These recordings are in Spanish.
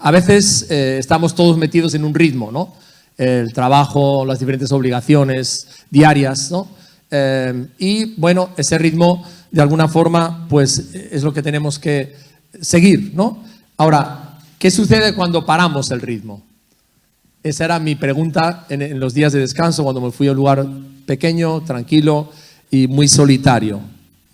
a veces estamos todos metidos en un ritmo, ¿no? El trabajo, las diferentes obligaciones diarias, ¿no? Y bueno, ese ritmo de alguna forma pues es lo que tenemos que seguir, ¿no? Ahora, ¿qué sucede cuando paramos el ritmo? Esa era mi pregunta en los días de descanso, cuando me fui a un lugar pequeño, tranquilo y muy solitario.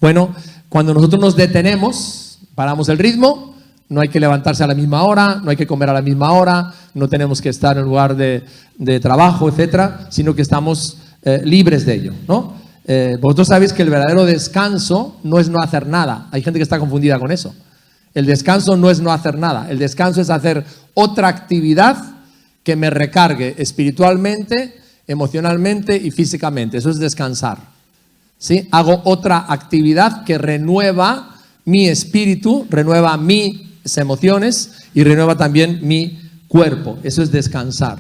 Bueno, cuando nosotros nos detenemos, paramos el ritmo, no hay que levantarse a la misma hora, no hay que comer a la misma hora, no tenemos que estar en un lugar de trabajo, etcétera, sino que estamos libres de ello, ¿no? Vosotros sabéis que el verdadero descanso no es no hacer nada. Hay gente que está confundida con eso. El descanso no es no hacer nada. El descanso es hacer otra actividad que me recargue espiritualmente, emocionalmente y físicamente. Eso es descansar, ¿sí? Hago otra actividad que renueva mi espíritu, renueva mis emociones y renueva también mi cuerpo. Eso es descansar,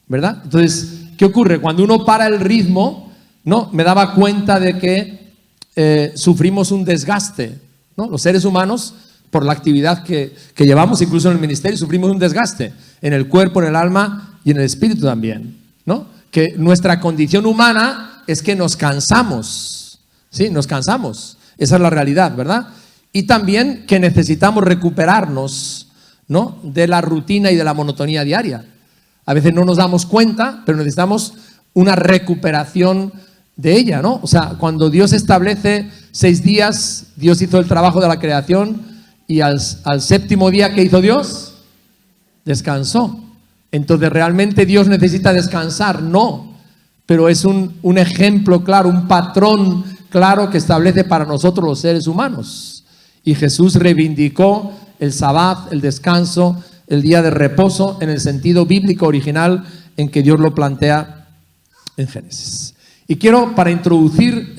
¿verdad? Entonces, ¿qué ocurre? Cuando uno para el ritmo, ¿no? Me daba cuenta de que sufrimos un desgaste, ¿no? Los seres humanos, por la actividad que llevamos, incluso en el ministerio, sufrimos un desgaste en el cuerpo, en el alma y en el espíritu también, ¿no? Que nuestra condición humana es que nos cansamos, ¿sí? Nos cansamos, esa es la realidad, ¿verdad? Y también que necesitamos recuperarnos, ¿no? De la rutina y de la monotonía diaria. A veces no nos damos cuenta, pero necesitamos una recuperación de ella, ¿no? O sea, cuando Dios establece 6 días, Dios hizo el trabajo de la creación y al séptimo día, ¿qué hizo Dios? Descansó. Entonces, ¿realmente Dios necesita descansar? No, pero es un ejemplo claro, un patrón claro que establece para nosotros los seres humanos. Y Jesús reivindicó el sabbat, el descanso, el día de reposo en el sentido bíblico original en que Dios lo plantea en Génesis. Y quiero, para introducir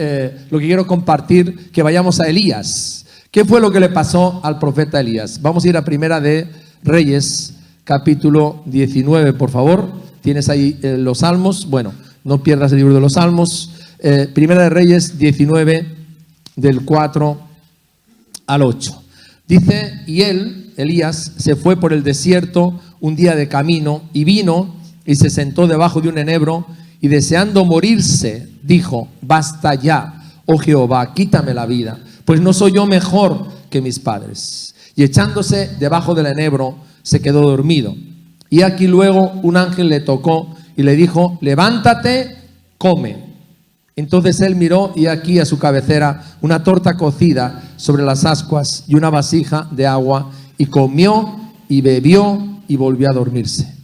lo que quiero compartir, que vayamos a Elías. ¿Qué fue lo que le pasó al profeta Elías? Vamos a ir a Primera de Reyes, capítulo 19, por favor. ¿Tienes ahí los Salmos? Bueno, no pierdas el libro de los Salmos. Primera de Reyes 19, del 4 al 8. Dice, y él, Elías, se fue por el desierto un día de camino y vino y se sentó debajo de un enebro y deseando morirse, dijo, basta ya, oh Jehová, quítame la vida, pues no soy yo mejor que mis padres. Y echándose debajo del enebro, se quedó dormido. Y aquí luego un ángel le tocó y le dijo, levántate, come. Entonces él miró y aquí a su cabecera una torta cocida sobre las ascuas y una vasija de agua, y comió y bebió y volvió a dormirse.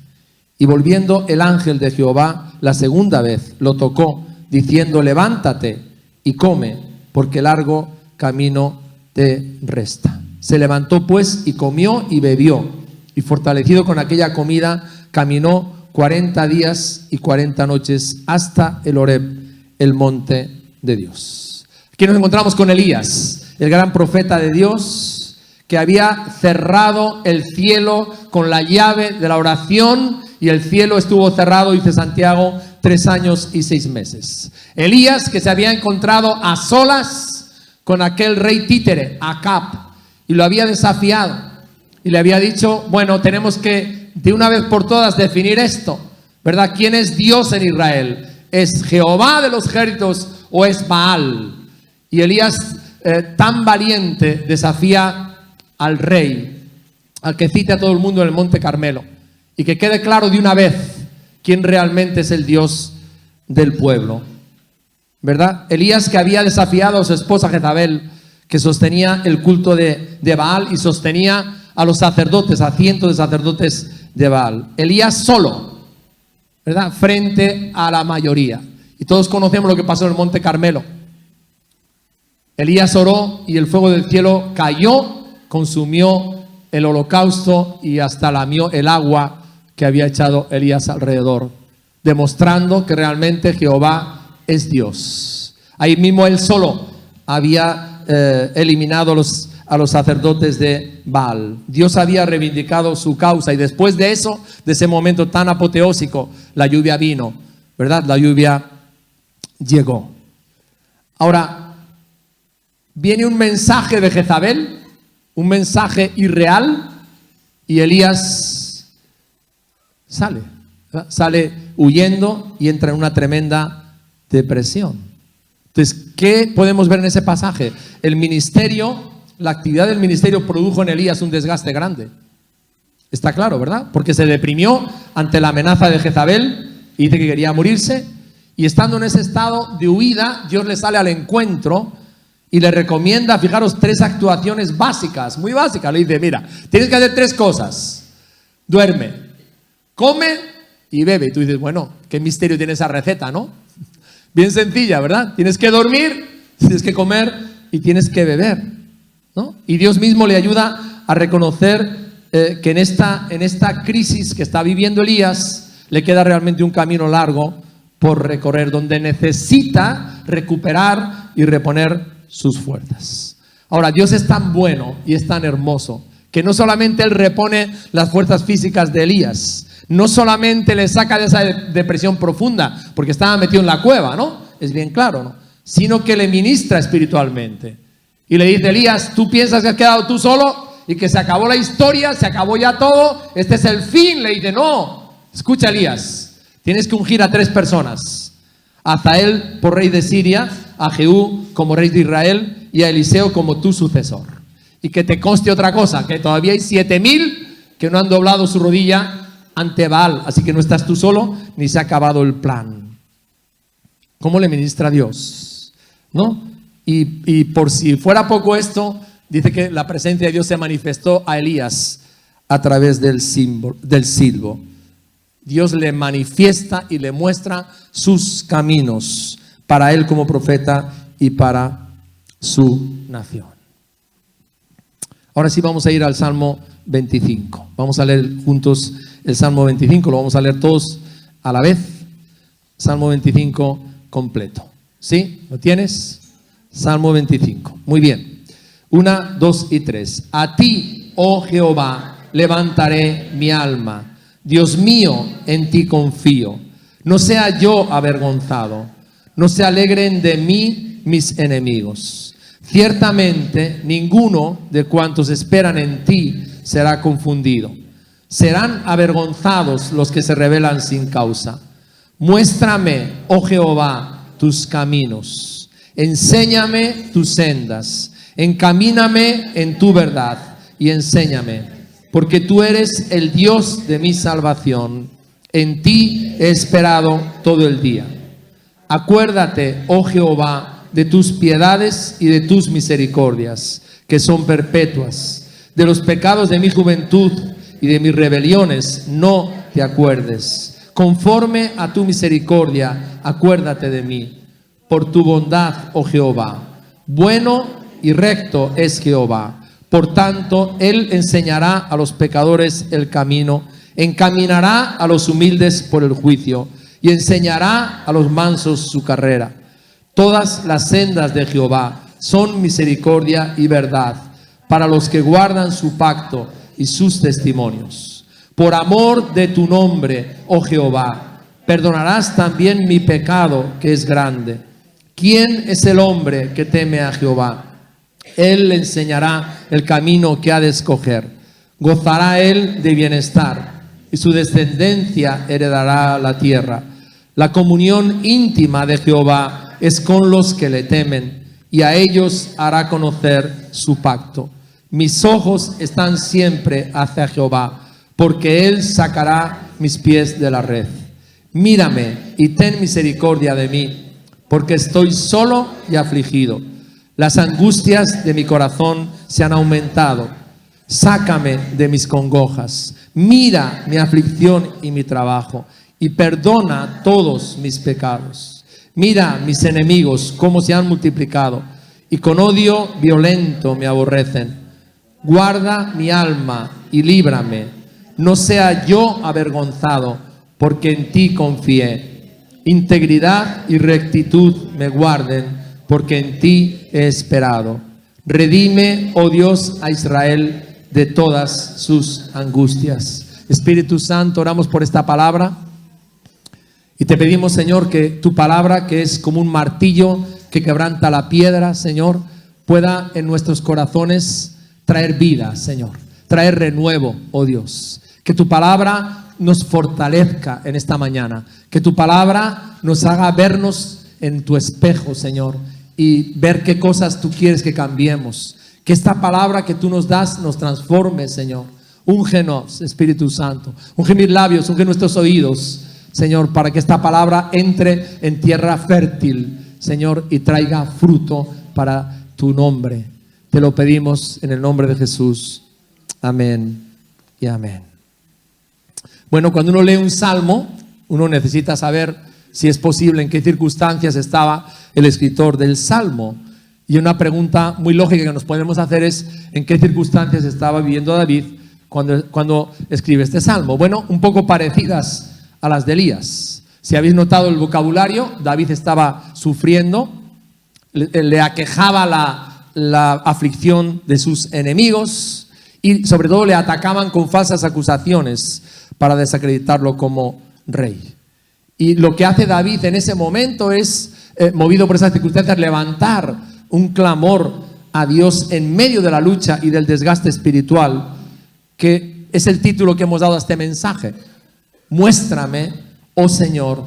Y volviendo el ángel de Jehová la segunda vez, lo tocó, diciendo, levántate y come, porque largo camino te resta. Se levantó pues y comió y bebió, y fortalecido con aquella comida, caminó 40 días y 40 noches hasta el Horeb, el monte de Dios. Aquí nos encontramos con Elías, el gran profeta de Dios, que había cerrado el cielo con la llave de la oración, y el cielo estuvo cerrado, dice Santiago, 3 años y 6 meses. Elías, que se había encontrado a solas con aquel rey títere, Acab, y lo había desafiado, y le había dicho, bueno, tenemos que de una vez por todas definir esto, ¿verdad? ¿Quién es Dios en Israel? ¿Es Jehová de los ejércitos o es Baal? Y Elías, tan valiente, desafía al rey, al que cite a todo el mundo en el monte Carmelo, y que quede claro de una vez quién realmente es el Dios del pueblo, ¿verdad? Elías, que había desafiado a su esposa Jezabel, que sostenía el culto de Baal y sostenía a los sacerdotes, a cientos de sacerdotes de Baal. Elías solo, ¿verdad? Frente a la mayoría. Y todos conocemos lo que pasó en el monte Carmelo. Elías oró y el fuego del cielo cayó, consumió el holocausto y hasta lamió el agua que había echado Elías alrededor, demostrando que realmente Jehová es Dios. Ahí mismo él solo había eliminado a los sacerdotes de Baal. Dios había reivindicado su causa, y después de eso, de ese momento tan apoteósico, la lluvia vino, ¿verdad? La lluvia llegó. Ahora, viene un mensaje de Jezabel, un mensaje irreal, y Elías sale, ¿verdad? Sale huyendo y entra en una tremenda depresión. Entonces, ¿qué podemos ver en ese pasaje? El ministerio, la actividad del ministerio produjo en Elías un desgaste grande. Está claro, ¿verdad? Porque se deprimió ante la amenaza de Jezabel y dice que quería morirse. Y estando en ese estado de huida, Dios le sale al encuentro y le recomienda, fijaros, 3 actuaciones básicas, muy básicas. Le dice, mira, tienes que hacer 3 cosas. Duerme, come y bebe. Y tú dices, bueno, ¿qué misterio tiene esa receta, no? Bien sencilla, ¿verdad? Tienes que dormir, tienes que comer y tienes que beber, ¿no? Y Dios mismo le ayuda a reconocer que en esta crisis que está viviendo Elías, le queda realmente un camino largo por recorrer, donde necesita recuperar y reponer sus fuerzas. Ahora, Dios es tan bueno y es tan hermoso que no solamente Él repone las fuerzas físicas de Elías, no solamente le saca de esa depresión profunda, porque estaba metido en la cueva, ¿no? Es bien claro, ¿no? Sino que le ministra espiritualmente. Y le dice, Elías, ¿tú piensas que has quedado tú solo y que se acabó la historia, se acabó ya todo? Este es el fin. Le dice, no, escucha, Elías, tienes que ungir a 3 personas. A Hazael por rey de Siria, a Jehú como rey de Israel y a Eliseo como tu sucesor. Y que te conste otra cosa, que todavía hay 7,000 que no han doblado su rodilla ante Baal, así que no estás tú solo, ni se ha acabado el plan. ¿Cómo le ministra Dios? ¿No? Y por si fuera poco esto, dice que la presencia de Dios se manifestó a Elías a través del silbo. Dios le manifiesta y le muestra sus caminos para él como profeta y para su nación. Ahora sí vamos a ir al Salmo 25. Vamos a leer juntos el Salmo 25, lo vamos a leer todos a la vez. Salmo 25 completo. ¿Sí? ¿Lo tienes? Salmo 25. Muy bien. 1, 2 y 3. A ti, oh Jehová, levantaré mi alma. Dios mío, en ti confío. No sea yo avergonzado. No se alegren de mí mis enemigos. Ciertamente, ninguno de cuantos esperan en ti será confundido. Serán avergonzados los que se rebelan sin causa. Muéstrame, oh Jehová, tus caminos. Enséñame tus sendas. Encamíname en tu verdad y enséñame, porque tú eres el Dios de mi salvación. En ti he esperado todo el día. Acuérdate, oh Jehová, de tus piedades y de tus misericordias, que son perpetuas. De los pecados de mi juventud y de mis rebeliones no te acuerdes. Conforme a tu misericordia, acuérdate de mí. Por tu bondad, oh Jehová. Bueno y recto es Jehová. Por tanto, Él enseñará a los pecadores el camino, encaminará a los humildes por el juicio y enseñará a los mansos su carrera. Todas las sendas de Jehová son misericordia y verdad para los que guardan su pacto y sus testimonios. Por amor de tu nombre, oh Jehová, perdonarás también mi pecado que es grande. ¿Quién es el hombre que teme a Jehová? Él le enseñará el camino que ha de escoger. Gozará él de bienestar y su descendencia heredará la tierra. La comunión íntima de Jehová es con los que le temen y a ellos hará conocer su pacto. Mis ojos están siempre hacia Jehová, porque Él sacará mis pies de la red. Mírame y ten misericordia de mí, porque estoy solo y afligido. Las angustias de mi corazón se han aumentado. Sácame de mis congojas. Mira mi aflicción y mi trabajo, y perdona todos mis pecados. Mira mis enemigos cómo se han multiplicado, y con odio violento me aborrecen. Guarda mi alma y líbrame. No sea yo avergonzado, porque en ti confié. Integridad y rectitud me guarden, porque en ti he esperado. Redime, oh Dios, a Israel de todas sus angustias. Espíritu Santo, oramos por esta palabra y te pedimos, Señor, que tu palabra, que es como un martillo que quebranta la piedra, Señor, pueda en nuestros corazones traer vida, Señor, traer renuevo, oh Dios. Que tu palabra nos fortalezca en esta mañana. Que tu palabra nos haga vernos en tu espejo, Señor, y ver qué cosas tú quieres que cambiemos. Que esta palabra que tú nos das nos transforme, Señor. Úngenos, Espíritu Santo. Unge mis labios, unge nuestros oídos, Señor, para que esta palabra entre en tierra fértil, Señor, y traiga fruto para tu nombre. Te lo pedimos en el nombre de Jesús. Amén y amén. Bueno, cuando uno lee un salmo, uno necesita saber si es posible, en qué circunstancias estaba el escritor del salmo. Y una pregunta muy lógica que nos podemos hacer es: ¿en qué circunstancias estaba viviendo David cuando escribe este salmo? Bueno, un poco parecidas a las de Elías. Si habéis notado el vocabulario, David estaba sufriendo, le aquejaba la aflicción de sus enemigos y sobre todo le atacaban con falsas acusaciones para desacreditarlo como rey. Y lo que hace David en ese momento es, movido por esas circunstancias, levantar un clamor a Dios en medio de la lucha y del desgaste espiritual, que es el título que hemos dado a este mensaje. Muéstrame, oh Señor,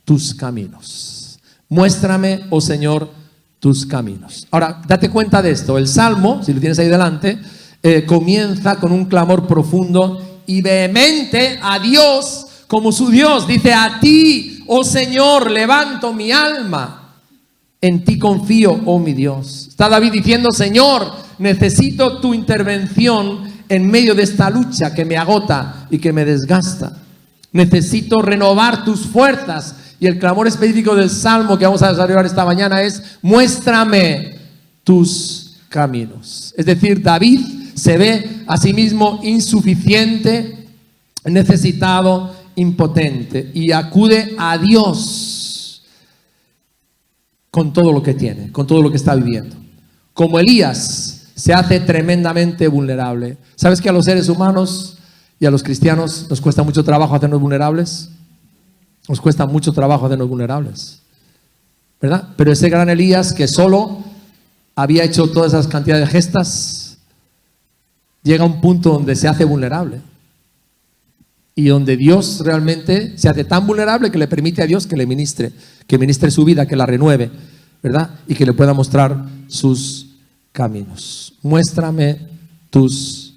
tus caminos. Muéstrame, oh Señor, tus caminos. Ahora, date cuenta de esto. El Salmo, si lo tienes ahí delante, comienza con un clamor profundo y vehemente a Dios como su Dios. Dice: a ti, oh Señor, levanto mi alma. En ti confío, oh mi Dios. Está David diciendo: Señor, necesito tu intervención en medio de esta lucha que me agota y que me desgasta. Necesito renovar tus fuerzas. Y el clamor específico del Salmo que vamos a desarrollar esta mañana es: muéstrame tus caminos. Es decir, David se ve a sí mismo insuficiente, necesitado, impotente, y acude a Dios con todo lo que tiene, con todo lo que está viviendo. Como Elías, se hace tremendamente vulnerable. ¿Sabes que a los seres humanos y a los cristianos nos cuesta mucho trabajo hacernos vulnerables? Nos cuesta mucho trabajo hacernos vulnerables, ¿verdad? Pero ese gran Elías, que solo había hecho todas esas cantidades de gestas, llega a un punto donde se hace vulnerable. Y donde Dios realmente se hace tan vulnerable que le permite a Dios que le ministre, que ministre su vida, que la renueve, ¿verdad? Y que le pueda mostrar sus caminos. Muéstrame tus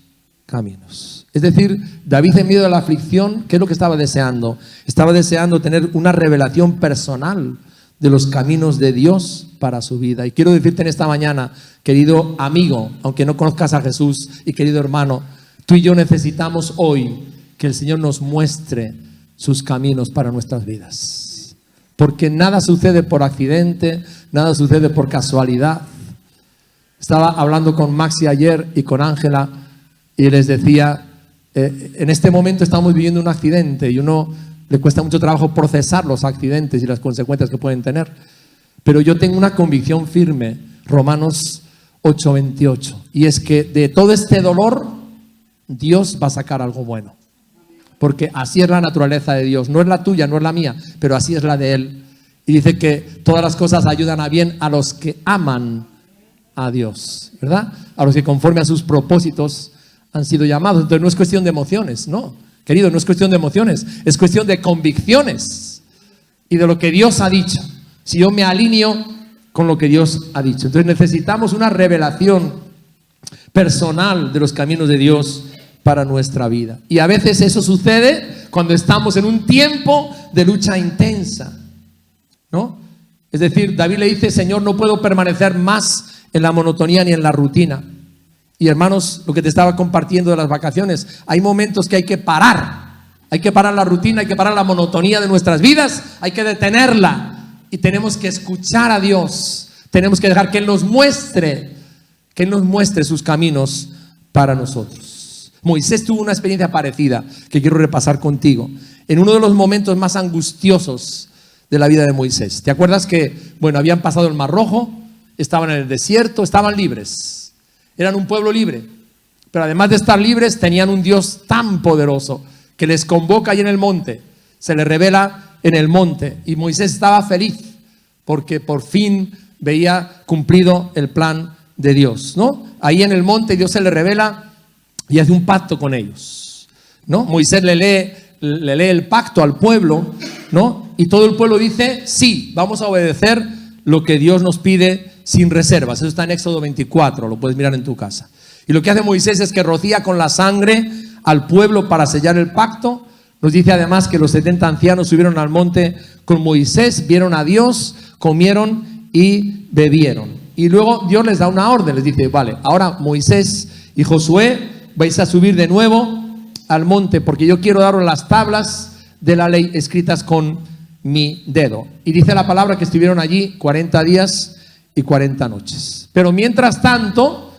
caminos. Es decir, David, en medio de la aflicción, ¿qué es lo que estaba deseando? Estaba deseando tener una revelación personal de los caminos de Dios para su vida. Y quiero decirte en esta mañana, querido amigo, aunque no conozcas a Jesús, y querido hermano, tú y yo necesitamos hoy que el Señor nos muestre sus caminos para nuestras vidas. Porque nada sucede por accidente, nada sucede por casualidad. Estaba hablando con Maxi ayer y con Ángela y les decía, en este momento estamos viviendo un accidente y uno le cuesta mucho trabajo procesar los accidentes y las consecuencias que pueden tener. Pero yo tengo una convicción firme, Romanos 8:28, y es que de todo este dolor Dios va a sacar algo bueno. Porque así es la naturaleza de Dios. No es la tuya, no es la mía, pero así es la de Él. Y dice que todas las cosas ayudan a bien a los que aman a Dios, ¿verdad? A los que conforme a sus propósitos han sido llamados. Entonces no es cuestión de emociones, no, querido, no es cuestión de emociones, es cuestión de convicciones y de lo que Dios ha dicho. Si yo me alineo con lo que Dios ha dicho. Entonces necesitamos una revelación personal de los caminos de Dios para nuestra vida. Y a veces eso sucede cuando estamos en un tiempo de lucha intensa, ¿no? Es decir, David le dice: Señor, no puedo permanecer más en la monotonía ni en la rutina. Y hermanos, lo que te estaba compartiendo de las vacaciones, hay momentos que hay que parar. Hay que parar la rutina, hay que parar la monotonía de nuestras vidas, hay que detenerla. Y tenemos que escuchar a Dios. Tenemos que dejar que Él nos muestre sus caminos para nosotros. Moisés tuvo una experiencia parecida que quiero repasar contigo. En uno de los momentos más angustiosos de la vida de Moisés. ¿Te acuerdas que, habían pasado el Mar Rojo, estaban en el desierto, estaban libres? Eran un pueblo libre. Pero además de estar libres, tenían un Dios tan poderoso que les convoca ahí en el monte. Se les revela en el monte. Y Moisés estaba feliz porque por fin veía cumplido el plan de Dios, ¿no? Ahí en el monte Dios se le revela y hace un pacto con ellos, ¿no? Moisés le lee le lee el pacto al pueblo, ¿no? Y todo el pueblo dice, sí, vamos a obedecer lo que Dios nos pide sin reservas. Eso está en Éxodo 24, lo puedes mirar en tu casa. Y lo que hace Moisés es que rocía con la sangre al pueblo para sellar el pacto. Nos dice además que los 70 ancianos subieron al monte con Moisés, vieron a Dios, comieron y bebieron. Y luego Dios les da una orden, les dice, vale, ahora Moisés y Josué vais a subir de nuevo al monte porque yo quiero daros las tablas de la ley escritas con mi dedo. Y dice la palabra que estuvieron allí 40 días y 40 noches. Pero mientras tanto,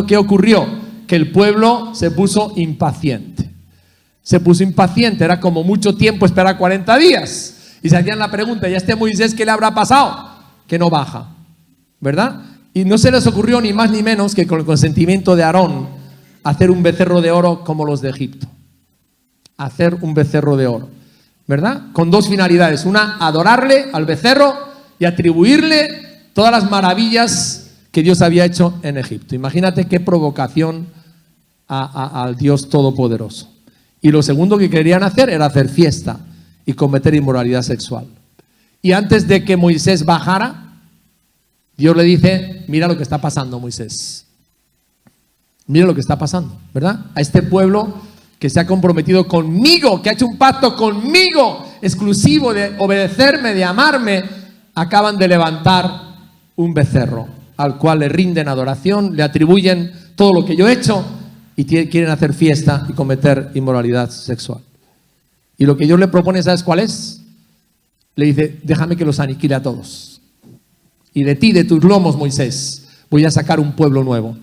¿qué ocurrió? Que el pueblo se puso impaciente. Se puso impaciente, era como mucho tiempo esperar 40 días. Y se hacían la pregunta, ¿y a este Moisés qué le habrá pasado? Que no baja, ¿verdad? Y no se les ocurrió ni más ni menos que con el consentimiento de Aarón hacer un becerro de oro como los de Egipto. Hacer un becerro de oro, ¿verdad? Con dos finalidades. Una, adorarle al becerro y atribuirle todas las maravillas que Dios había hecho en Egipto. Imagínate qué provocación al Dios Todopoderoso. Y lo segundo que querían hacer era hacer fiesta y cometer inmoralidad sexual. Y antes de que Moisés bajara, Dios le dice, mira lo que está pasando, Moisés. Mira lo que está pasando, ¿verdad? A este pueblo que se ha comprometido conmigo, que ha hecho un pacto conmigo, exclusivo de obedecerme, de amarme, acaban de levantar un becerro, al cual le rinden adoración, le atribuyen todo lo que yo he hecho y quieren hacer fiesta y cometer inmoralidad sexual. Y lo que Dios le propone, ¿sabes cuál es? Le dice, déjame que los aniquile a todos. Y de ti, de tus lomos, Moisés, voy a sacar un pueblo nuevo.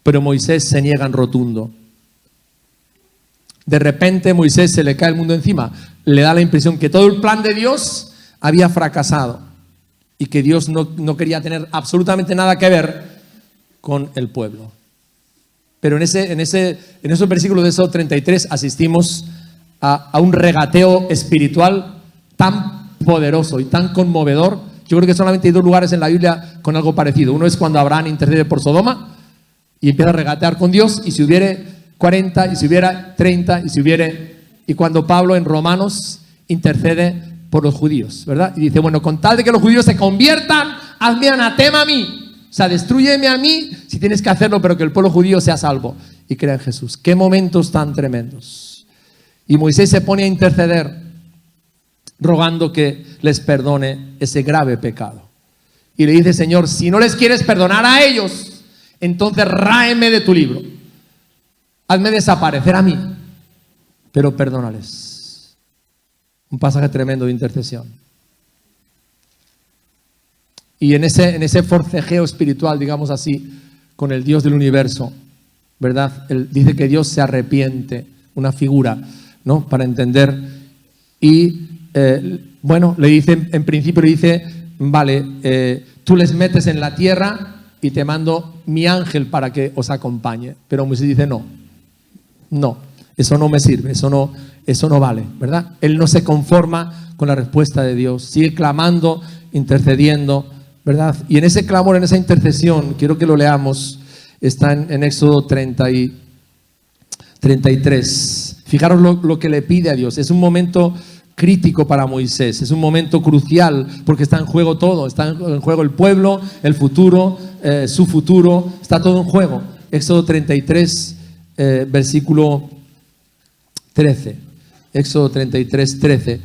Pero Moisés se niega en rotundo. De repente Moisés se le cae el mundo encima. Le da la impresión que todo el plan de Dios había fracasado y que Dios no quería tener absolutamente nada que ver con el pueblo. Pero en esos versículos de Éxodo 33 asistimos a un regateo espiritual tan poderoso y tan conmovedor. Yo creo que solamente hay dos lugares en la Biblia con algo parecido. Uno es cuando Abraham intercede por Sodoma y empieza a regatear con Dios, y si hubiere 40, y si hubiera 30, y cuando Pablo en Romanos intercede por los judíos, ¿verdad? Y dice, bueno, con tal de que los judíos se conviertan, hazme anatema a mí. O sea, destrúyeme a mí si tienes que hacerlo, pero que el pueblo judío sea salvo y crea en Jesús. Qué momentos tan tremendos. Y Moisés se pone a interceder, rogando que les perdone ese grave pecado. Y le dice, Señor, si no les quieres perdonar a ellos, entonces ráeme de tu libro. Hazme desaparecer a mí, pero perdónales. Un pasaje tremendo de intercesión. Y en ese forcejeo espiritual, digamos así, con el Dios del universo, ¿verdad? Él dice que Dios se arrepiente, una figura, ¿no? Para entender. Y bueno, le dice, en principio le dice, vale, tú les metes en la tierra y te mando mi ángel para que os acompañe. Pero Moisés dice, no, eso no me sirve, eso no vale, ¿verdad? Él no se conforma con la respuesta de Dios, sigue clamando, intercediendo, ¿verdad? Y en ese clamor, en esa intercesión, quiero que lo leamos, está en Éxodo 33. Fijaros lo que le pide a Dios. Es un momento crítico para Moisés, es un momento crucial porque está en juego todo, está en juego el pueblo, el futuro, su futuro, está todo en juego. Éxodo 33, versículo 13. Éxodo 33, 13.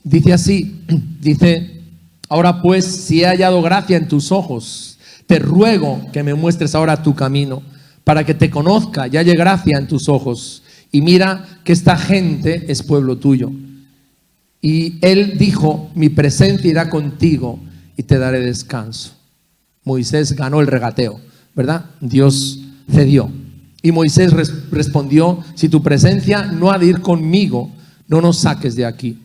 Dice así, dice, ahora pues, si he hallado gracia en tus ojos, te ruego que me muestres ahora tu camino, para que te conozca y halle gracia en tus ojos. Y mira que esta gente es pueblo tuyo. Y él dijo, mi presencia irá contigo y te daré descanso. Moisés ganó el regateo, ¿verdad? Dios cedió. Y Moisés respondió, si tu presencia no ha de ir conmigo, no nos saques de aquí.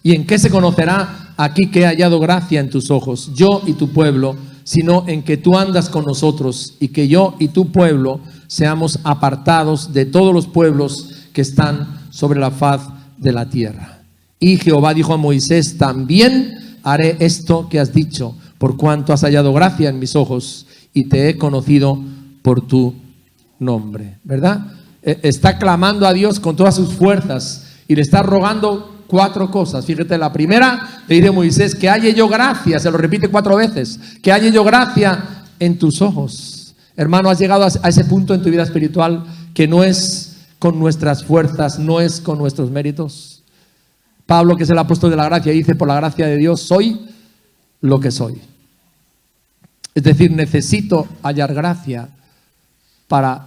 ¿Y en qué se conocerá aquí que he hallado gracia en tus ojos, yo y tu pueblo, sino en que tú andas con nosotros y que yo y tu pueblo seamos apartados de todos los pueblos que están sobre la faz de la tierra? Y Jehová dijo a Moisés, también haré esto que has dicho, por cuanto has hallado gracia en mis ojos y te he conocido por tu nombre, ¿verdad? está clamando a Dios con todas sus fuerzas y le está rogando 4 cosas. Fíjate, la primera le dice a Moisés: que halle yo gracia, se lo repite 4 veces, que halle yo gracia en tus ojos. Hermano, has llegado a ese punto en tu vida espiritual que no es con nuestras fuerzas, no es con nuestros méritos. Pablo, que es el apóstol de la gracia, dice: por la gracia de Dios soy lo que soy. Es decir, necesito hallar gracia para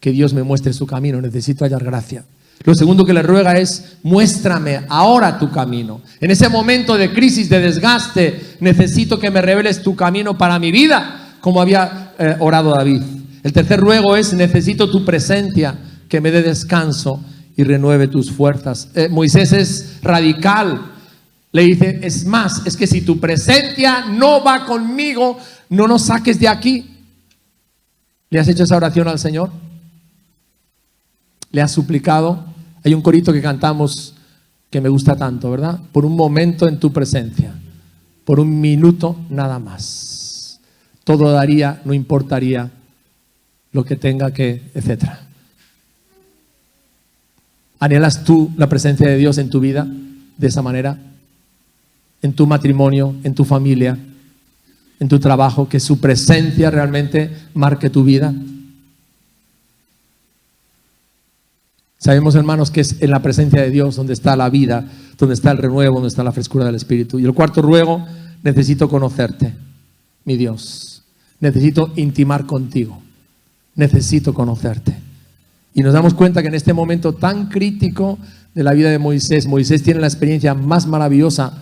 que Dios me muestre su camino. Necesito hallar gracia. Lo segundo que le ruega es: muéstrame ahora tu camino. En ese momento de crisis, de desgaste, necesito que me reveles tu camino para mi vida, como había orado David. El tercer ruego es: necesito tu presencia, que me dé descanso y renueve tus fuerzas. Moisés es radical. Le dice: es más, es que si tu presencia no va conmigo, no nos saques de aquí. ¿Le has hecho esa oración al Señor? ¿Le has suplicado? Hay un corito que cantamos que me gusta tanto, ¿verdad? Por un momento en tu presencia, por un minuto nada más. Todo daría, no importaría lo que tenga que, etcétera. ¿Anhelas tú la presencia de Dios en tu vida de esa manera? En tu matrimonio, en tu familia, en tu trabajo, que su presencia realmente marque tu vida. Sabemos, hermanos, que es en la presencia de Dios donde está la vida, donde está el renuevo, donde está la frescura del Espíritu. Y el cuarto ruego: necesito conocerte, mi Dios. Necesito intimar contigo. Necesito conocerte. Y nos damos cuenta que en este momento tan crítico de la vida de Moisés, Moisés tiene la experiencia más maravillosa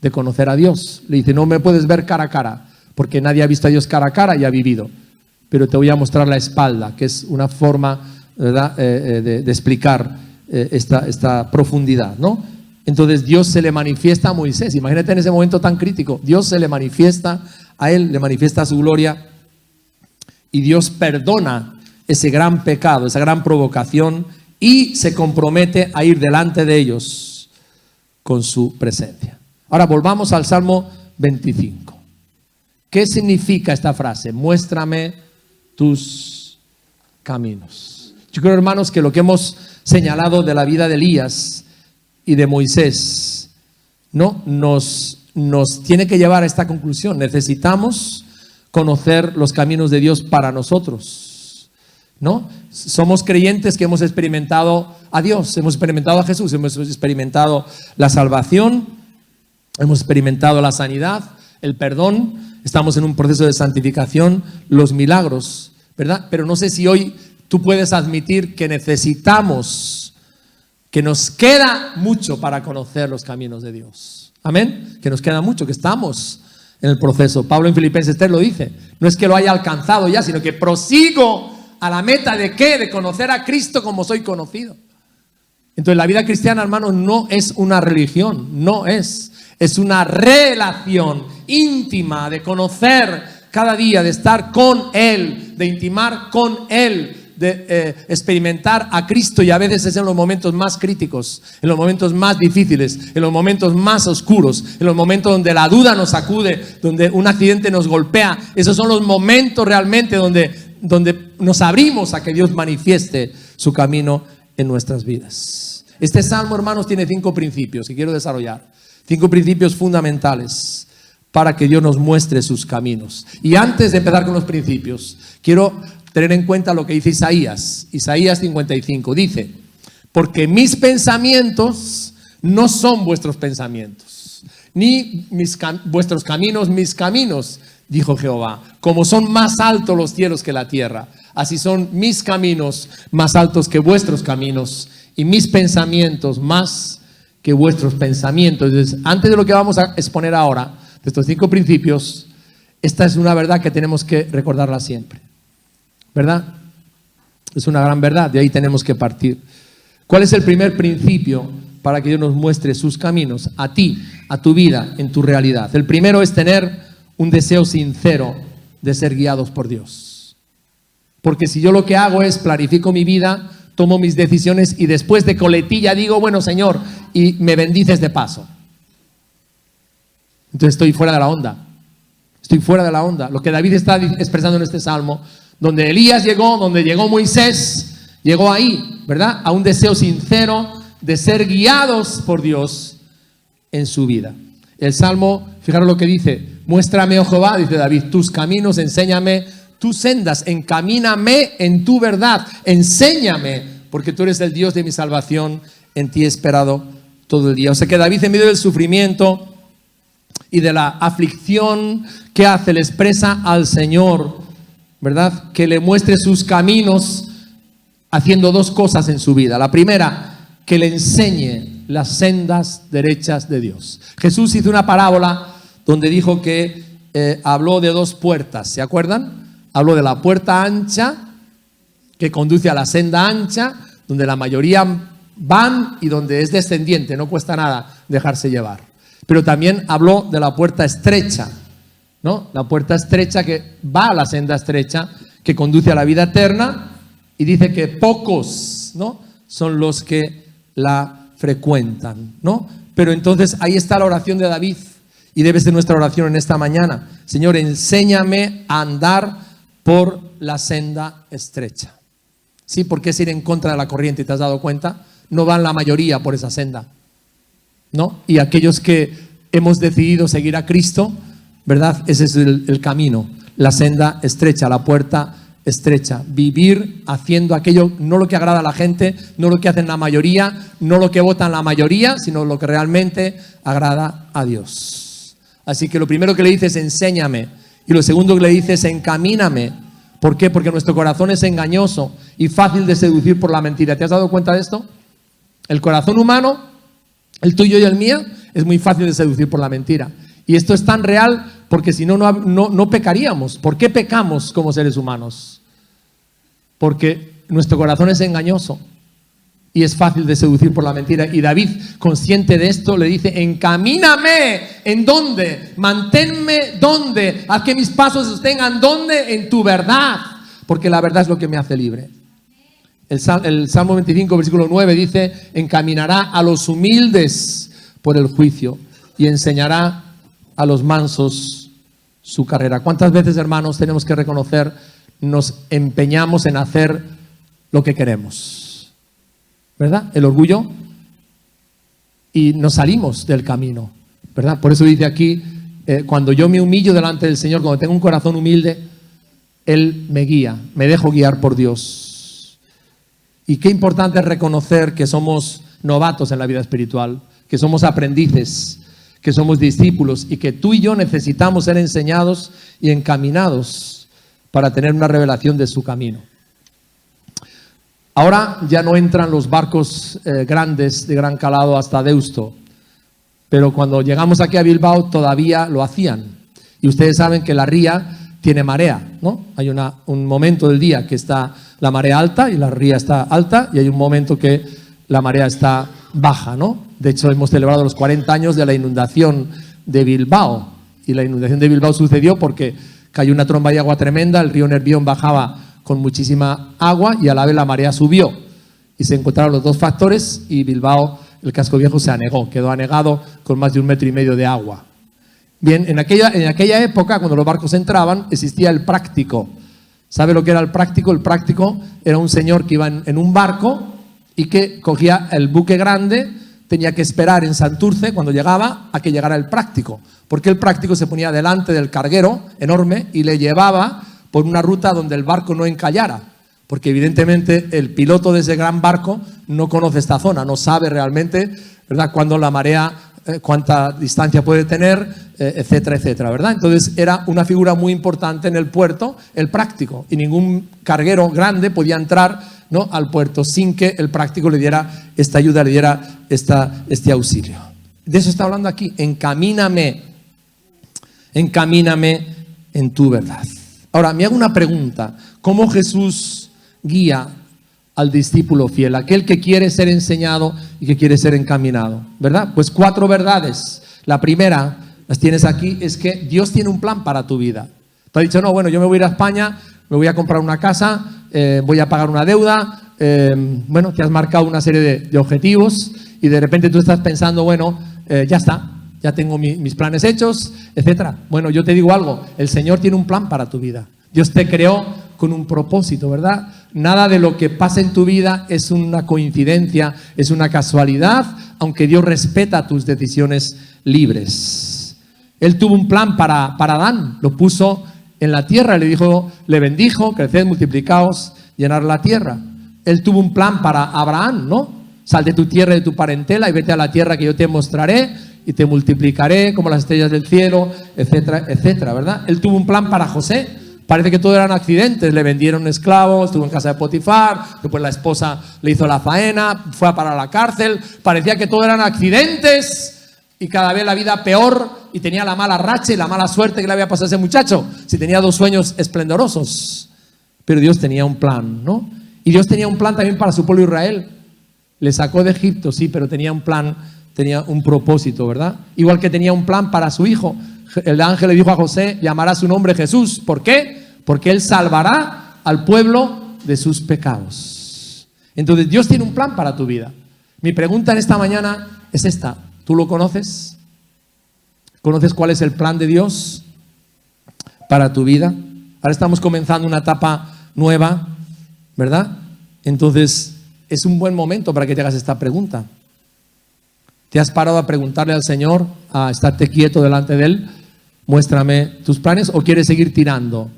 de conocer a Dios. Le dice: no me puedes ver cara a cara, porque nadie ha visto a Dios cara a cara y ha vivido, pero te voy a mostrar la espalda, que es una forma, ¿verdad?, de explicar esta profundidad, ¿no? Entonces Dios se le manifiesta a Moisés. Imagínate en ese momento tan crítico. Dios se le manifiesta a él, le manifiesta su gloria, y Dios perdona ese gran pecado, esa gran provocación, y se compromete a ir delante de ellos con su presencia. Ahora volvamos al Salmo 25. ¿Qué significa esta frase? Muéstrame tus caminos. Yo creo, hermanos, que lo que hemos señalado de la vida de Elías y de Moisés, ¿no?, nos tiene que llevar a esta conclusión. Necesitamos conocer los caminos de Dios para nosotros, ¿no? Somos creyentes que hemos experimentado a Dios, hemos experimentado a Jesús, hemos experimentado la salvación, hemos experimentado la sanidad, el perdón, estamos en un proceso de santificación, los milagros, ¿verdad? Pero no sé si hoy tú puedes admitir que necesitamos, que nos queda mucho para conocer los caminos de Dios. Amén. Que nos queda mucho, que estamos en el proceso. Pablo en Filipenses 3 lo dice. No es que lo haya alcanzado ya, sino que prosigo a la meta de ¿qué? De conocer a Cristo como soy conocido. Entonces la vida cristiana, hermanos, no es una religión, no es. Es una relación íntima de conocer cada día, de estar con Él, de intimar con Él, de experimentar a Cristo, y a veces es en los momentos más críticos, en los momentos más difíciles, en los momentos más oscuros, en los momentos donde la duda nos sacude, donde un accidente nos golpea. Esos son los momentos realmente donde nos abrimos a que Dios manifieste su camino en nuestras vidas. Este salmo, hermanos, tiene 5 principios que quiero desarrollar. 5 principios fundamentales para que Dios nos muestre sus caminos. Y antes de empezar con los principios, quiero tener en cuenta lo que dice Isaías 55. Dice: porque mis pensamientos no son vuestros pensamientos, ni vuestros caminos mis caminos, dijo Jehová. Como son más altos los cielos que la tierra, así son mis caminos más altos que vuestros caminos, y mis pensamientos más que vuestros pensamientos. Entonces, antes de lo que vamos a exponer ahora, de estos 5 principios, esta es una verdad que tenemos que recordarla siempre, ¿verdad? Es una gran verdad, de ahí tenemos que partir. ¿Cuál es el primer principio para que Dios nos muestre sus caminos a ti, a tu vida, en tu realidad? El primero es tener un deseo sincero de ser guiados por Dios. Porque si yo lo que hago es planifico mi vida, tomo mis decisiones y después de coletilla digo: bueno, Señor, y me bendices de paso, entonces estoy fuera de la onda. Estoy fuera de la onda. Lo que David está expresando en este salmo, donde Elías llegó, donde llegó Moisés, Llegó ahí, ¿verdad? A un deseo sincero de ser guiados por Dios en su vida. El Salmo, fijaros lo que dice: muéstrame, oh Jehová, dice David, tus caminos, enséñame tus sendas, encamíname en tu verdad, enséñame, porque tú eres el Dios de mi salvación, en ti he esperado todo el día. O sea que David, en medio del sufrimiento y de la aflicción, ¿qué hace? Le expresa al Señor, ¿verdad?, que le muestre sus caminos, haciendo dos cosas en su vida. La primera, que le enseñe las sendas derechas de Dios. Jesús hizo una parábola donde dijo que habló de dos puertas, ¿se acuerdan? Habló de la puerta ancha, que conduce a la senda ancha, donde la mayoría van y donde es descendiente, no cuesta nada dejarse llevar. Pero también habló de la puerta estrecha, ¿no? La puerta estrecha que va a la senda estrecha, que conduce a la vida eterna, y dice que pocos, ¿no?, son los que la frecuentan, ¿no? Pero entonces ahí está la oración de David, y debe ser nuestra oración en esta mañana. Señor, enséñame a andar por la senda estrecha. Sí, porque es ir en contra de la corriente, ¿te has dado cuenta? No van la mayoría por esa senda, ¿no? Y aquellos que hemos decidido seguir a Cristo, ¿verdad? Ese es el camino, la senda estrecha, la puerta estrecha. Vivir haciendo aquello, no lo que agrada a la gente, no lo que hacen la mayoría, no lo que votan la mayoría, sino lo que realmente agrada a Dios. Así que lo primero que le dice es enséñame, y lo segundo que le dice es encamíname. ¿Por qué? Porque nuestro corazón es engañoso y fácil de seducir por la mentira. ¿Te has dado cuenta de esto? El corazón humano, el tuyo y el mío, es muy fácil de seducir por la mentira. Y esto es tan real porque si no, no pecaríamos. ¿Por qué pecamos como seres humanos? Porque nuestro corazón es engañoso y es fácil de seducir por la mentira. Y David, consciente de esto, le dice: encamíname. ¿En dónde? Manténme ¿dónde? Haz que mis pasos sostengan ¿dónde? En tu verdad, porque la verdad es lo que me hace libre. El Salmo 25, versículo 9 dice: encaminará a los humildes por el juicio y enseñará a los mansos su carrera. ¿Cuántas veces, hermanos, tenemos que reconocer, nos empeñamos en hacer lo que queremos? ¿Verdad? El orgullo, y nos salimos del camino, ¿verdad? Por eso dice aquí, cuando yo me humillo delante del Señor, cuando tengo un corazón humilde, Él me guía, me dejo guiar por Dios. Y qué importante es reconocer que somos novatos en la vida espiritual, que somos aprendices, que somos discípulos, y que tú y yo necesitamos ser enseñados y encaminados para tener una revelación de su camino. Ahora ya no entran los barcos grandes de gran calado hasta Deusto, pero cuando llegamos aquí a Bilbao todavía lo hacían. Y ustedes saben que la ría tiene marea, ¿no? Hay un momento del día que está la marea alta y la ría está alta, y hay un momento que la marea está baja, ¿no? De hecho, hemos celebrado los 40 años de la inundación de Bilbao, y la inundación de Bilbao sucedió porque cayó una tromba de agua tremenda, el río Nervión bajaba con muchísima agua y a la vez la marea subió, y se encontraron los dos factores, y Bilbao, el casco viejo, se anegó, quedó anegado con más de 1,5 metros de agua. Bien, en aquella época, cuando los barcos entraban, existía el práctico. ¿Sabe lo que era el práctico? El práctico era un señor que iba en un barco y que cogía el buque grande, tenía que esperar en Santurce cuando llegaba a que llegara el práctico, porque el práctico se ponía delante del carguero enorme y le llevaba por una ruta donde el barco no encallara, porque evidentemente el piloto de ese gran barco no conoce esta zona, no sabe realmente, ¿verdad?, cuándo la marea, cuánta distancia puede tener, etcétera, etcétera, ¿verdad? Entonces era una figura muy importante en el puerto, el práctico, y ningún carguero grande podía entrar, ¿no?, al puerto sin que el práctico le diera esta ayuda, le diera este auxilio. De eso está hablando aquí: encamíname en tu verdad. Ahora, me hago una pregunta: ¿cómo Jesús guía al discípulo fiel, aquel que quiere ser enseñado y que quiere ser encaminado? ¿Verdad? Pues 4 verdades. La primera, las tienes aquí, es que Dios tiene un plan para tu vida. Te ha dicho: no, bueno, yo me voy a ir a España, me voy a comprar una casa, voy a pagar una deuda, bueno, te has marcado una serie de objetivos, y de repente tú estás pensando: bueno, ya está, ya tengo mis planes hechos, etcétera. Bueno, yo te digo algo: el Señor tiene un plan para tu vida. Dios te creó con un propósito, ¿verdad? nada de lo que pasa en tu vida es una coincidencia, es una casualidad, aunque Dios respeta tus decisiones libres. Él tuvo un plan para Adán, lo puso en la tierra, le bendijo, creced, multiplicaos, llenar la tierra. Él tuvo un plan para Abraham, ¿no? Sal de tu tierra y de tu parentela y vete a la tierra que yo te mostraré y te multiplicaré como las estrellas del cielo, etcétera, etcétera, ¿verdad? Él tuvo un plan para José. Parece que todo eran accidentes, le vendieron esclavos, estuvo en casa de Potifar, después la esposa le hizo la faena, fue a parar a la cárcel, parecía que todo eran accidentes y cada vez la vida peor y tenía la mala racha y la mala suerte que le había pasado a ese muchacho, si tenía 2 sueños esplendorosos. Pero Dios tenía un plan, ¿no? Y Dios tenía un plan también para su pueblo Israel. Le sacó de Egipto, sí, pero tenía un plan, tenía un propósito, ¿verdad? Igual que tenía un plan para su hijo. El ángel le dijo a José, llamará su nombre Jesús. ¿Por qué? Porque él salvará al pueblo de sus pecados. Entonces Dios tiene un plan para tu vida. Mi pregunta en esta mañana es esta. ¿Tú lo conoces? ¿Conoces cuál es el plan de Dios para tu vida? Ahora estamos comenzando una etapa nueva, ¿verdad? Entonces es un buen momento para que te hagas esta pregunta. ¿Te has parado a preguntarle al Señor, a estarte quieto delante de Él? Muéstrame tus planes, ¿o quieres seguir tirando?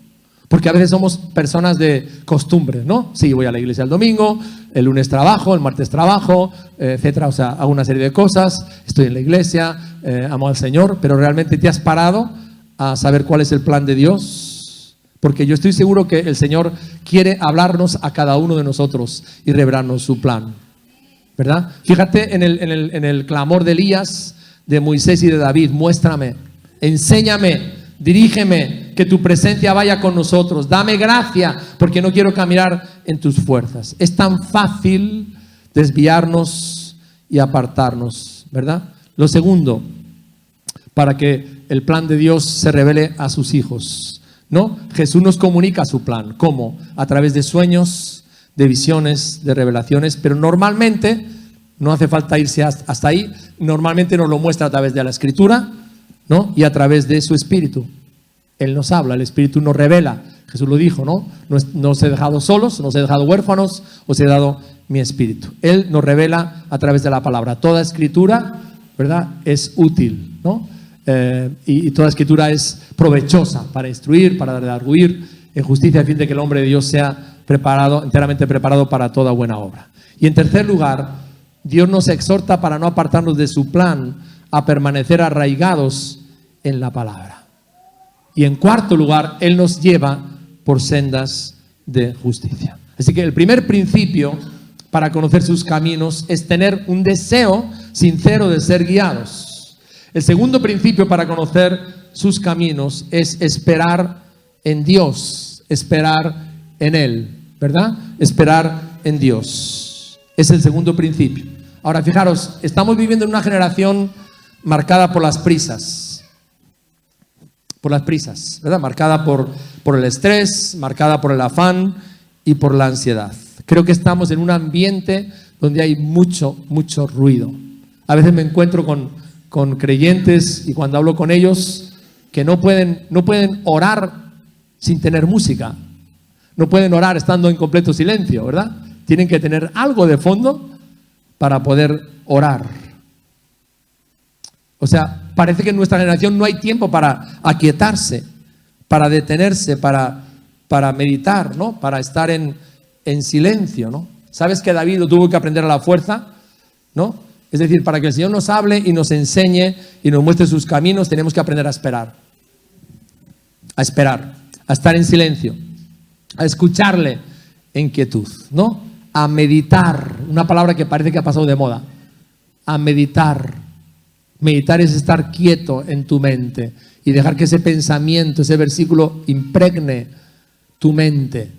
Porque a veces somos personas de costumbres, ¿no? Sí, voy a la iglesia el domingo, el lunes trabajo, el martes trabajo, etcétera. O sea, hago una serie de cosas, estoy en la iglesia, amo al Señor, pero ¿realmente te has parado a saber cuál es el plan de Dios? Porque yo estoy seguro que el Señor quiere hablarnos a cada uno de nosotros y revelarnos su plan, ¿verdad? Fíjate en el clamor de Elías, de Moisés y de David. Muéstrame, enséñame, dirígeme, que tu presencia vaya con nosotros. Dame gracia, porque no quiero caminar en tus fuerzas. Es tan fácil desviarnos y apartarnos, ¿verdad? Lo segundo, para que el plan de Dios se revele a sus hijos, ¿no? Jesús nos comunica su plan. ¿Cómo? A través de sueños, de visiones, de revelaciones, pero normalmente, no hace falta irse hasta ahí, normalmente nos lo muestra a través de la Escritura, ¿no? Y a través de su Espíritu. Él nos habla, el Espíritu nos revela. Jesús lo dijo, ¿no? No os he dejado solos, no os he dejado huérfanos, os he dado mi Espíritu. Él nos revela a través de la palabra. Toda Escritura, ¿verdad?, es útil, ¿no? Y toda Escritura es provechosa para instruir, para redarguir en justicia, a fin de que el hombre de Dios sea preparado, enteramente preparado para toda buena obra. Y en tercer lugar, Dios nos exhorta para no apartarnos de su plan, a permanecer arraigados en la palabra. Y en cuarto lugar, Él nos lleva por sendas de justicia. Así que el primer principio para conocer sus caminos es tener un deseo sincero de ser guiados. El segundo principio para conocer sus caminos es esperar en Dios, esperar en Él, ¿verdad? Esperar en Dios. Es el segundo principio. Ahora, fijaros, estamos viviendo en una generación marcada por las prisas. Por las prisas, ¿verdad? Marcada por el estrés, marcada por el afán y por la ansiedad. Creo que estamos en un ambiente donde hay mucho ruido. A veces me encuentro con creyentes y cuando hablo con ellos que no pueden orar sin tener música. No pueden orar estando en completo silencio, ¿verdad? Tienen que tener algo de fondo para poder orar. O sea, parece que en nuestra generación no hay tiempo para aquietarse, para detenerse, para meditar, ¿no? Para estar en silencio, ¿no? ¿Sabes que David lo tuvo que aprender a la fuerza? ¿No? Es decir, para que el Señor nos hable y nos enseñe y nos muestre sus caminos, tenemos que aprender a esperar. A esperar, a estar en silencio, a escucharle en quietud, ¿no? A meditar, una palabra que parece que ha pasado de moda. A meditar. Meditar es estar quieto en tu mente y dejar que ese pensamiento, ese versículo impregne tu mente,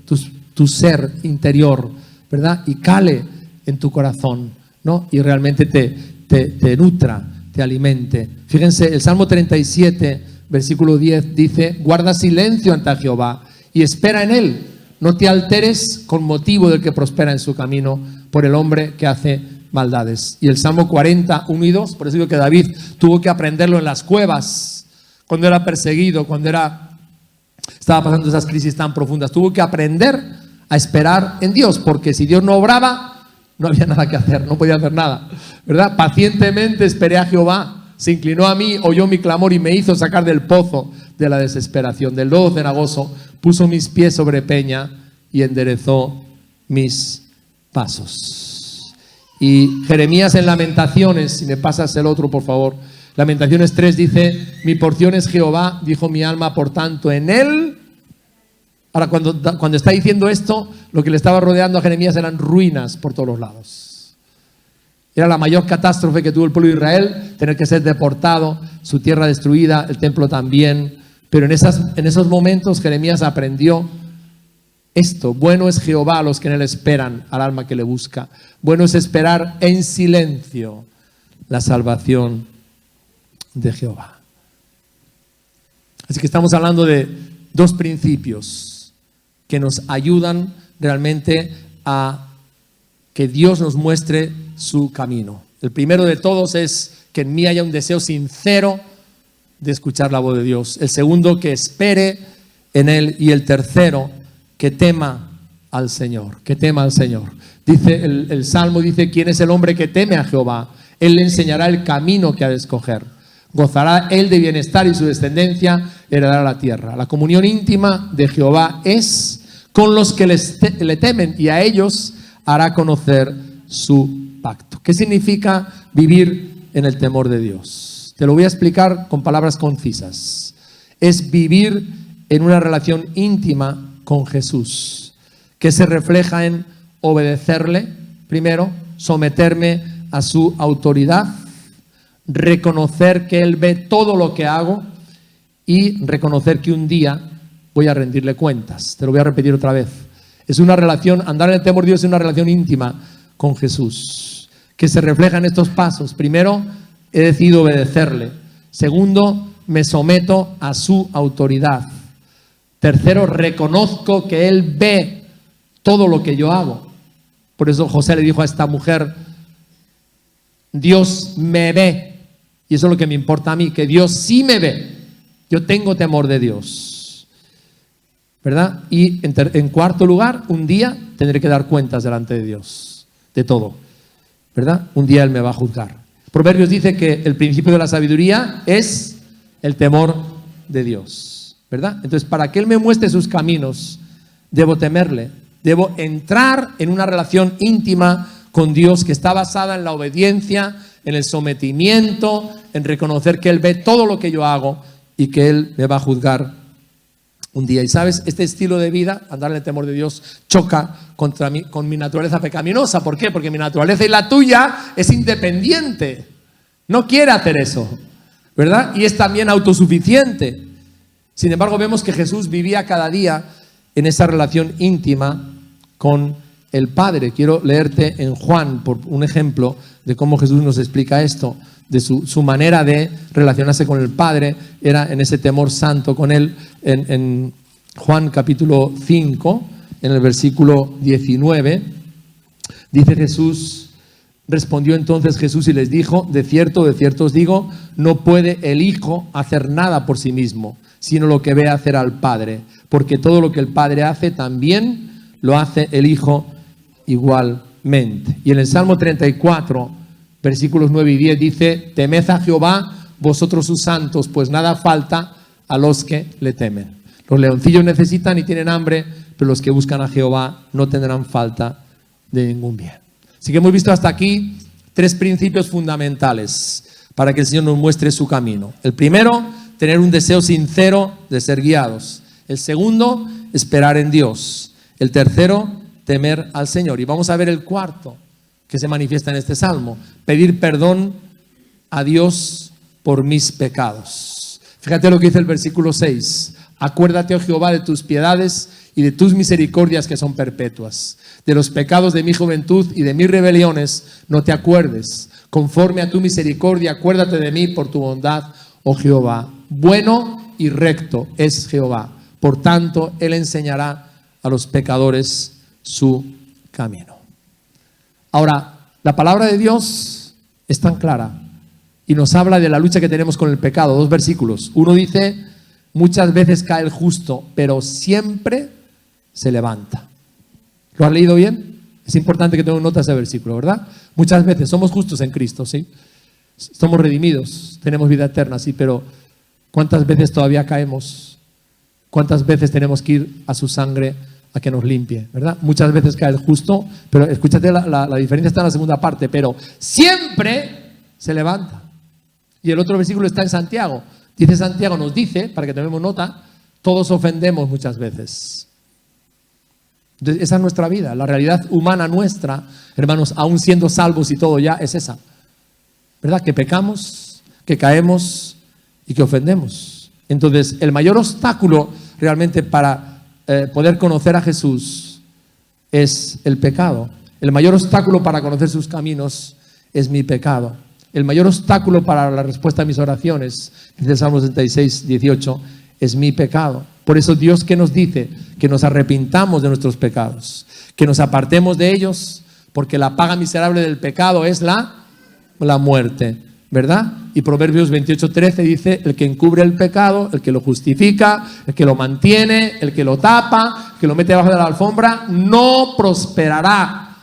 tu ser interior, ¿verdad? Y cale en tu corazón, ¿no? Y realmente te nutra, te alimente. Fíjense, el Salmo 37, versículo 10 dice: guarda silencio ante Jehová y espera en Él. No te alteres con motivo del que prospera en su camino, por el hombre que hace maldades. Y el Salmo 40, 1 y 2, por eso digo que David tuvo que aprenderlo en las cuevas, cuando era perseguido, cuando estaba pasando esas crisis tan profundas. Tuvo que aprender a esperar en Dios, porque si Dios no obraba, no había nada que hacer, no podía hacer nada, ¿verdad? Pacientemente esperé a Jehová, se inclinó a mí, oyó mi clamor y me hizo sacar del pozo de la desesperación, del lodo cenagoso, puso mis pies sobre peña y enderezó mis pasos. Y Jeremías en Lamentaciones, si me pasas el otro por favor, Lamentaciones 3 dice: mi porción es Jehová, dijo mi alma, por tanto en él. Ahora cuando está diciendo esto, lo que le estaba rodeando a Jeremías eran ruinas por todos los lados. Era la mayor catástrofe que tuvo el pueblo de Israel, tener que ser deportado, su tierra destruida, el templo también. Pero en esos momentos Jeremías aprendió esto: bueno es Jehová a los que en él esperan, al alma que le busca. Bueno es esperar en silencio la salvación de Jehová. Así que estamos hablando de dos principios que nos ayudan realmente a que Dios nos muestre su camino. El primero de todos es que en mí haya un deseo sincero de escuchar la voz de Dios. El segundo, que espere en él. Y el tercero, que tema al Señor, que tema al Señor. Dice el Salmo, dice: ¿quién es el hombre que teme a Jehová? Él le enseñará el camino que ha de escoger. Gozará él de bienestar y su descendencia heredará la tierra. La comunión íntima de Jehová es con los que le temen, y a ellos hará conocer su pacto. ¿Qué significa vivir en el temor de Dios? Te lo voy a explicar con palabras concisas. Es vivir en una relación íntima con Jesús, que se refleja en obedecerle, primero, someterme a su autoridad, reconocer que Él ve todo lo que hago y reconocer que un día voy a rendirle cuentas. Te lo voy a repetir otra vez. Es una relación, andar en el temor de Dios es una relación íntima con Jesús, que se refleja en estos pasos. Primero, he decidido obedecerle. Segundo, me someto a su autoridad. Tercero, reconozco que Él ve todo lo que yo hago. Por eso José le dijo a esta mujer: Dios me ve. Y eso es lo que me importa a mí, que Dios sí me ve. Yo tengo temor de Dios, ¿verdad? Y en cuarto lugar, un día tendré que dar cuentas delante de Dios, de todo, ¿verdad? Un día Él me va a juzgar. Proverbios dice que el principio de la sabiduría es el temor de Dios, ¿verdad? Entonces, para que Él me muestre sus caminos, debo temerle, debo entrar en una relación íntima con Dios que está basada en la obediencia, en el sometimiento, en reconocer que Él ve todo lo que yo hago y que Él me va a juzgar un día. Y sabes, este estilo de vida, andar en el temor de Dios, choca con mi naturaleza pecaminosa. ¿Por qué? Porque mi naturaleza y la tuya es independiente. No quiere hacer eso, ¿verdad? Y es también autosuficiente. Sin embargo, vemos que Jesús vivía cada día en esa relación íntima con el Padre. Quiero leerte en Juan, por un ejemplo de cómo Jesús nos explica esto, de su manera de relacionarse con el Padre, era en ese temor santo con Él. En Juan capítulo 5, en el versículo 19, dice Jesús: respondió entonces Jesús y les dijo: de cierto os digo, no puede el Hijo hacer nada por sí mismo, sino lo que ve hacer al Padre, porque todo lo que el Padre hace también lo hace el Hijo igualmente. Y en el Salmo 34, versículos 9 y 10 dice: temed a Jehová vosotros sus santos, pues nada falta a los que le temen. Los leoncillos necesitan y tienen hambre, pero los que buscan a Jehová no tendrán falta de ningún bien. Así que hemos visto hasta aquí tres principios fundamentales para que el Señor nos muestre su camino. El primero, tener un deseo sincero de ser guiados. El segundo, esperar en Dios. El tercero, temer al Señor. Y vamos a ver el cuarto que se manifiesta en este salmo: pedir perdón a Dios por mis pecados. Fíjate lo que dice el versículo 6: acuérdate, oh Jehová, de tus piedades y de tus misericordias que son perpetuas. De los pecados de mi juventud y de mis rebeliones no te acuerdes. Conforme a tu misericordia, acuérdate de mí por tu bondad, oh Jehová. Bueno y recto es Jehová, por tanto Él enseñará a los pecadores su camino. Ahora, la palabra de Dios es tan clara y nos habla de la lucha que tenemos con el pecado. Dos versículos. Uno dice: muchas veces cae el justo, pero siempre se levanta. ¿Lo has leído bien? Es importante que tengamos nota de ese versículo, ¿verdad? Muchas veces somos justos en Cristo, ¿sí? Somos redimidos, tenemos vida eterna, sí, pero ¿cuántas veces todavía caemos? ¿Cuántas veces tenemos que ir a su sangre a que nos limpie, ¿verdad? Muchas veces cae el justo, pero escúchate, la diferencia está en la segunda parte, pero siempre se levanta. Y el otro versículo está en Santiago. Dice Santiago, nos dice, para que tomemos nota, todos ofendemos muchas veces. Entonces, esa es nuestra vida, la realidad humana nuestra, hermanos, aún siendo salvos y todo ya, es esa, ¿verdad? Que pecamos, que caemos y que ofendemos. Entonces, el mayor obstáculo realmente para poder conocer a Jesús es el pecado. El mayor obstáculo para conocer sus caminos es mi pecado. El mayor obstáculo para la respuesta a mis oraciones, dice el Salmo 66, 18, es mi pecado. Por eso Dios, ¿qué nos dice? Que nos arrepintamos de nuestros pecados, que nos apartemos de ellos, porque la paga miserable del pecado es la muerte, ¿verdad? Y Proverbios 28, 13 dice, el que encubre el pecado, el que lo justifica, el que lo mantiene, el que lo tapa, el que lo mete debajo de la alfombra, no prosperará.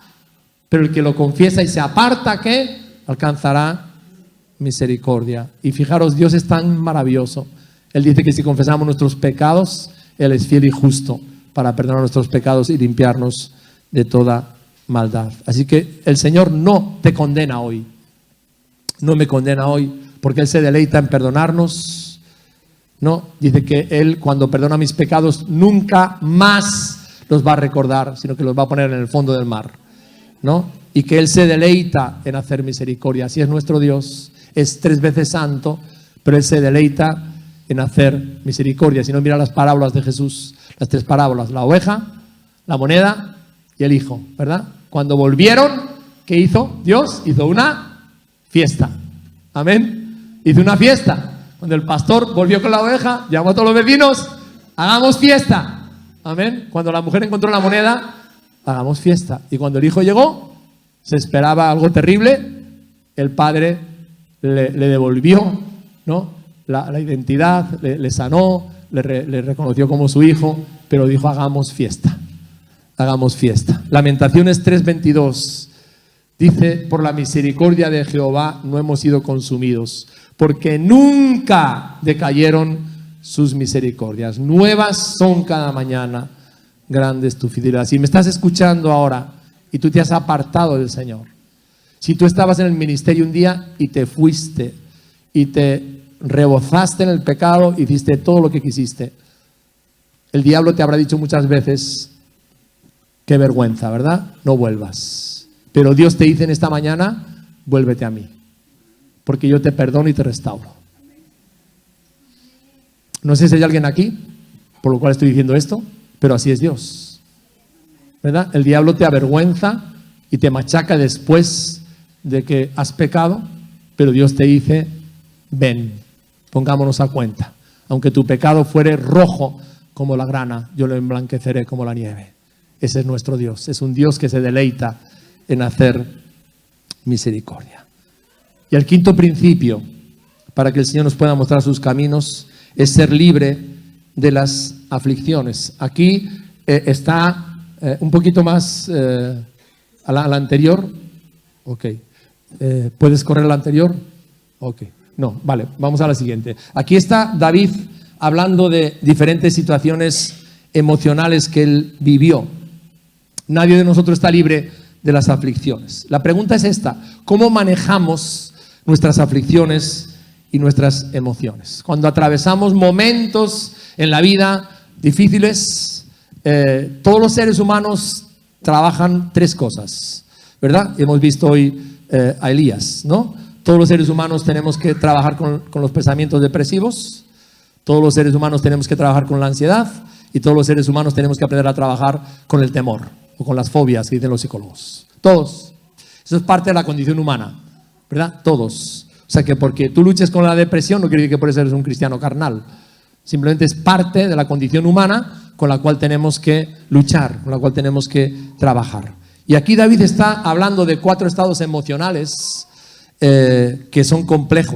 Pero el que lo confiesa y se aparta, ¿qué? Alcanzará misericordia. Y fijaros, Dios es tan maravilloso. Él dice que si confesamos nuestros pecados, Él es fiel y justo para perdonar nuestros pecados y limpiarnos de toda maldad. Así que el Señor no te condena hoy. No me condena hoy, porque Él se deleita en perdonarnos. No, dice que Él, cuando perdona mis pecados, nunca más los va a recordar, sino que los va a poner en el fondo del mar, ¿no? Y que Él se deleita en hacer misericordia. Así es nuestro Dios. Es 3 veces santo, pero Él se deleita en hacer misericordia. Si no, mira las parábolas de Jesús, las 3 parábolas: la oveja, la moneda y el hijo, ¿verdad? Cuando volvieron, ¿qué hizo Dios? Hizo una fiesta. Amén. Hizo una fiesta. Cuando el pastor volvió con la oveja, llamó a todos los vecinos, hagamos fiesta. Amén. Cuando la mujer encontró la moneda, hagamos fiesta. Y cuando el hijo llegó, se esperaba algo terrible. El padre le devolvió, ¿no? la identidad, le sanó, le reconoció como su hijo, pero dijo, hagamos fiesta. Hagamos fiesta. Lamentaciones 3:22. Dice, por la misericordia de Jehová no hemos sido consumidos, porque nunca decayeron sus misericordias. Nuevas son cada mañana, grande es tu fidelidad. Si me estás escuchando ahora y tú te has apartado del Señor, si tú estabas en el ministerio un día y te fuiste y te rebozaste en el pecado, hiciste todo lo que quisiste, el diablo te habrá dicho muchas veces, qué vergüenza, ¿verdad? No vuelvas. Pero Dios te dice en esta mañana, vuélvete a mí, porque yo te perdono y te restauro. No sé si hay alguien aquí, por lo cual estoy diciendo esto, pero así es Dios, ¿verdad? El diablo te avergüenza y te machaca después de que has pecado, pero Dios te dice, ven, pongámonos a cuenta. Aunque tu pecado fuere rojo como la grana, yo lo emblanqueceré como la nieve. Ese es nuestro Dios, es un Dios que se deleita en hacer misericordia. Y el quinto principio, para que el Señor nos pueda mostrar sus caminos, es ser libre de las aflicciones. Aquí está un poquito más a la anterior. Ok. ¿Puedes correr a la anterior? Ok. No, vale, vamos a la siguiente. Aquí está David hablando de diferentes situaciones emocionales que él vivió. Nadie de nosotros está libre de las aflicciones. La pregunta es esta: ¿cómo manejamos nuestras aflicciones y nuestras emociones? Cuando atravesamos momentos en la vida difíciles, todos los seres humanos trabajan 3 cosas, ¿verdad? Hemos visto hoy a Elías, ¿no? Todos los seres humanos tenemos que trabajar con los pensamientos depresivos, todos los seres humanos tenemos que trabajar con la ansiedad y todos los seres humanos tenemos que aprender a trabajar con el temor o con las fobias que dicen los psicólogos. Todos. Eso es parte de la condición humana, ¿verdad? Todos. O sea que porque tú luches con la depresión no quiere decir que por eso eres un cristiano carnal. Simplemente es parte de la condición humana con la cual tenemos que luchar, con la cual tenemos que trabajar. Y aquí David está hablando de 4 estados emocionales que son complejos.